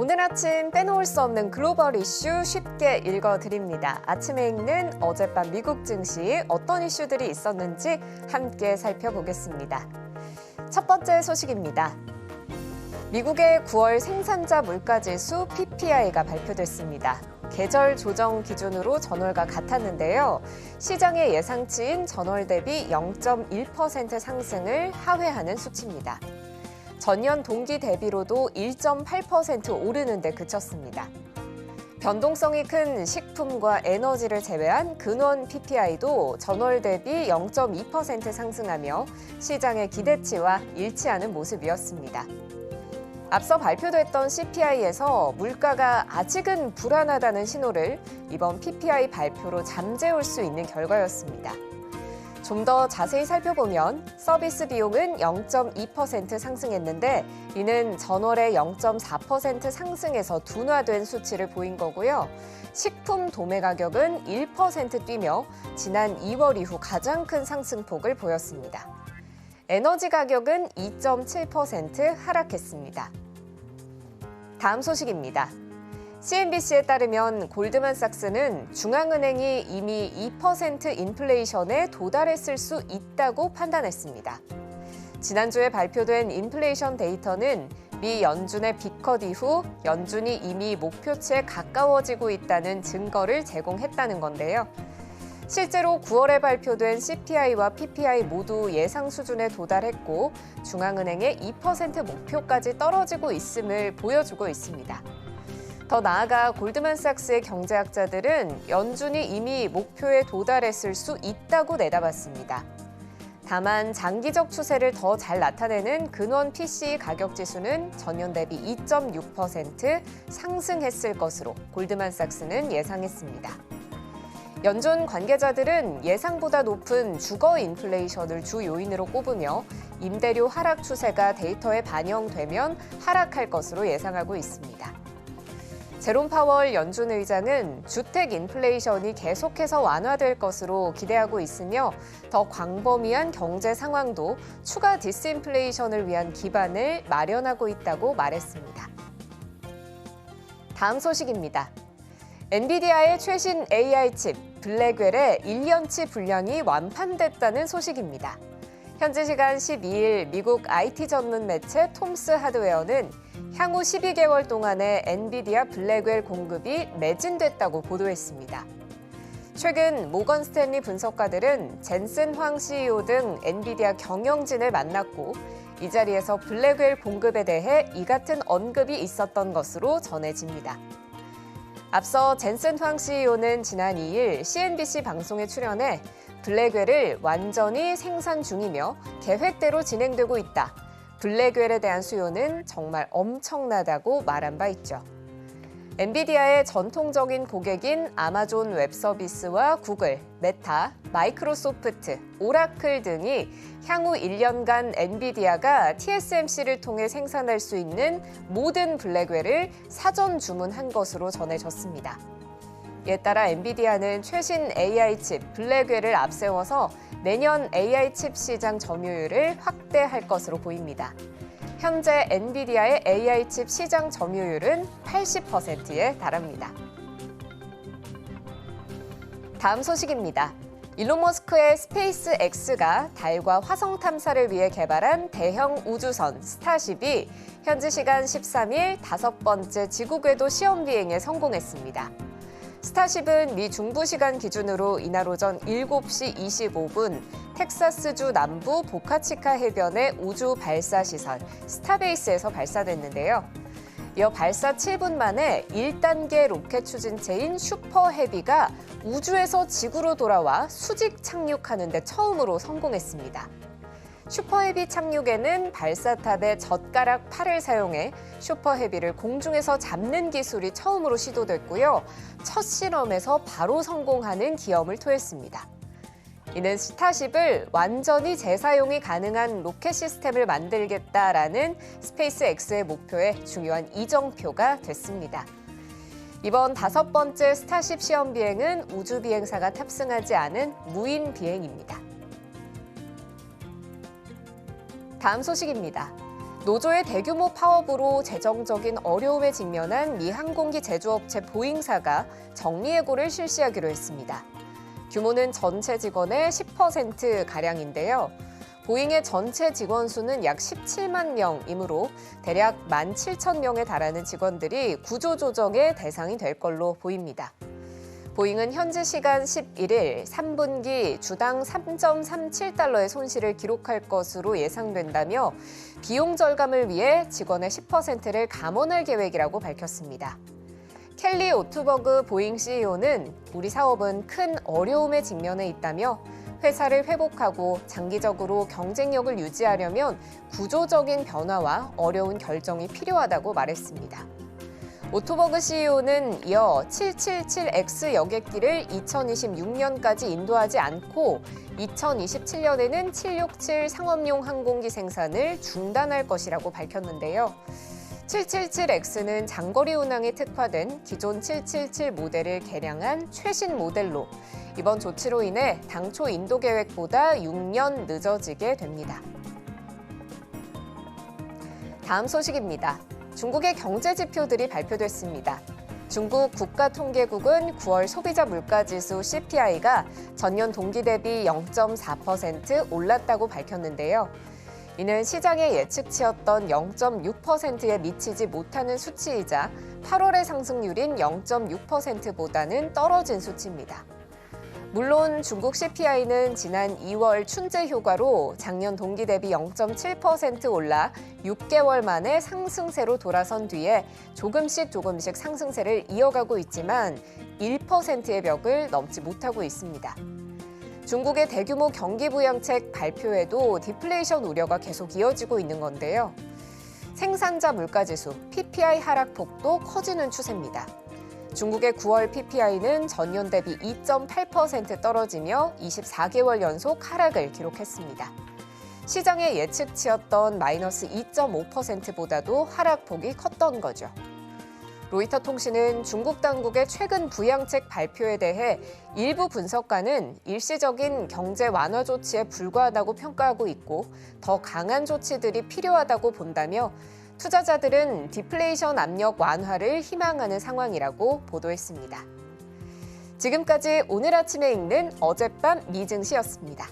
오늘 아침 빼놓을 수 없는 글로벌 이슈 쉽게 읽어드립니다. 아침에 읽는 어젯밤 미국 증시 어떤 이슈들이 있었는지 함께 살펴보겠습니다. 첫 번째 소식입니다. 미국의 9월 생산자 물가지수 PPI가 발표됐습니다. 계절 조정 기준으로 전월과 같았는데요. 시장의 예상치인 전월 대비 0.1% 상승을 하회하는 수치입니다. 전년 동기 대비로도 1.8% 오르는 데 그쳤습니다. 변동성이 큰 식품과 에너지를 제외한 근원 PPI도 전월 대비 0.2% 상승하며 시장의 기대치와 일치하는 모습이었습니다. 앞서 발표됐던 CPI에서 물가가 아직은 불안하다는 신호를 이번 PPI 발표로 잠재울 수 있는 결과였습니다. 좀 더 자세히 살펴보면 서비스 비용은 0.2% 상승했는데 이는 전월의 0.4% 상승에서 둔화된 수치를 보인 거고요. 식품 도매 가격은 1% 뛰며 지난 2월 이후 가장 큰 상승폭을 보였습니다. 에너지 가격은 2.7% 하락했습니다. 다음 소식입니다. CNBC에 따르면 골드만삭스는 중앙은행이 이미 2% 인플레이션에 도달했을 수 있다고 판단했습니다. 지난주에 발표된 인플레이션 데이터는 미 연준의 빅컷 이후 연준이 이미 목표치에 가까워지고 있다는 증거를 제공했다는 건데요. 실제로 9월에 발표된 CPI와 PPI 모두 예상 수준에 도달했고 중앙은행의 2% 목표까지 떨어지고 있음을 보여주고 있습니다. 더 나아가 골드만삭스의 경제학자들은 연준이 이미 목표에 도달했을 수 있다고 내다봤습니다. 다만 장기적 추세를 더 잘 나타내는 근원 PCE 가격 지수는 전년 대비 2.6% 상승했을 것으로 골드만삭스는 예상했습니다. 연준 관계자들은 예상보다 높은 주거 인플레이션을 주 요인으로 꼽으며 임대료 하락 추세가 데이터에 반영되면 하락할 것으로 예상하고 있습니다. 제롬 파월 연준 의장은 주택 인플레이션이 계속해서 완화될 것으로 기대하고 있으며 더 광범위한 경제 상황도 추가 디스인플레이션을 위한 기반을 마련하고 있다고 말했습니다. 다음 소식입니다. 엔비디아의 최신 AI 칩 블랙웰의 1년치 분량이 완판됐다는 소식입니다. 현지 시간 12일 미국 IT 전문 매체 톰스 하드웨어는 향후 12개월 동안의 엔비디아 블랙웰 공급이 매진됐다고 보도했습니다. 최근 모건 스탠리 분석가들은 젠슨 황 CEO 등 엔비디아 경영진을 만났고 이 자리에서 블랙웰 공급에 대해 이 같은 언급이 있었던 것으로 전해집니다. 앞서 젠슨 황 CEO는 지난 2일 CNBC 방송에 출연해 블랙웰을 완전히 생산 중이며 계획대로 진행되고 있다. 블랙웰에 대한 수요는 정말 엄청나다고 말한 바 있죠. 엔비디아의 전통적인 고객인 아마존 웹서비스와 구글, 메타, 마이크로소프트, 오라클 등이 향후 1년간 엔비디아가 TSMC를 통해 생산할 수 있는 모든 블랙웰을 사전 주문한 것으로 전해졌습니다. 이에 따라 엔비디아는 최신 AI 칩 블랙웰을 앞세워서 내년 AI 칩 시장 점유율을 확대할 것으로 보입니다. 현재 엔비디아의 AI 칩 시장 점유율은 80%에 달합니다. 다음 소식입니다. 일론 머스크의 스페이스 X가 달과 화성 탐사를 위해 개발한 대형 우주선 스타쉽이 현지 시간 13일 5번째 지구 궤도 시험 비행에 성공했습니다. 스타쉽은 미 중부 시간 기준으로 이날 오전 7시 25분 텍사스주 남부 보카치카 해변의 우주 발사 시설 스타베이스에서 발사됐는데요. 이어 발사 7분 만에 1단계 로켓 추진체인 슈퍼헤비가 우주에서 지구로 돌아와 수직 착륙하는 데 처음으로 성공했습니다. 슈퍼헤비 착륙에는 발사탑의 젓가락 팔을 사용해 슈퍼헤비를 공중에서 잡는 기술이 처음으로 시도됐고요. 첫 실험에서 바로 성공하는 기염을 토했습니다. 이는 스타쉽을 완전히 재사용이 가능한 로켓 시스템을 만들겠다라는 스페이스 X의 목표에 중요한 이정표가 됐습니다. 이번 5번째 스타쉽 시험 비행은 우주 비행사가 탑승하지 않은 무인 비행입니다. 다음 소식입니다. 노조의 대규모 파업으로 재정적인 어려움에 직면한 미 항공기 제조업체 보잉사가 정리해고를 실시하기로 했습니다. 규모는 전체 직원의 10%가량인데요. 보잉의 전체 직원 수는 약 17만 명이므로 대략 17,000명에 달하는 직원들이 구조조정의 대상이 될 걸로 보입니다. 보잉은 현지 시간 11일 3분기 주당 3.37달러의 손실을 기록할 것으로 예상된다며 비용 절감을 위해 직원의 10%를 감원할 계획이라고 밝혔습니다. 켈리 오투버그 보잉 CEO는 우리 사업은 큰 어려움에 직면해 있다며 회사를 회복하고 장기적으로 경쟁력을 유지하려면 구조적인 변화와 어려운 결정이 필요하다고 말했습니다. 오토버그 CEO는 이어 777X 여객기를 2026년까지 인도하지 않고 2027년에는 767 상업용 항공기 생산을 중단할 것이라고 밝혔는데요. 777X는 장거리 운항에 특화된 기존 777 모델을 개량한 최신 모델로 이번 조치로 인해 당초 인도 계획보다 6년 늦어지게 됩니다. 다음 소식입니다. 중국의 경제 지표들이 발표됐습니다. 중국 국가통계국은 9월 소비자 물가지수 CPI가 전년 동기 대비 0.4% 올랐다고 밝혔는데요. 이는 시장의 예측치였던 0.6%에 미치지 못하는 수치이자 8월의 상승률인 0.6%보다는 떨어진 수치입니다. 물론 중국 CPI는 지난 2월 춘제 효과로 작년 동기 대비 0.7% 올라 6개월 만에 상승세로 돌아선 뒤에 조금씩 상승세를 이어가고 있지만 1%의 벽을 넘지 못하고 있습니다. 중국의 대규모 경기 부양책 발표에도 디플레이션 우려가 계속 이어지고 있는 건데요. 생산자 물가지수 PPI 하락폭도 커지는 추세입니다. 중국의 9월 PPI는 전년 대비 2.8% 떨어지며 24개월 연속 하락을 기록했습니다. 시장의 예측치였던 마이너스 2.5%보다도 하락폭이 컸던 거죠. 로이터 통신은 중국 당국의 최근 부양책 발표에 대해 일부 분석가는 일시적인 경제 완화 조치에 불과하다고 평가하고 있고 더 강한 조치들이 필요하다고 본다며 투자자들은 디플레이션 압력 완화를 희망하는 상황이라고 보도했습니다. 지금까지 오늘 아침에 읽는 어젯밤 미증시였습니다.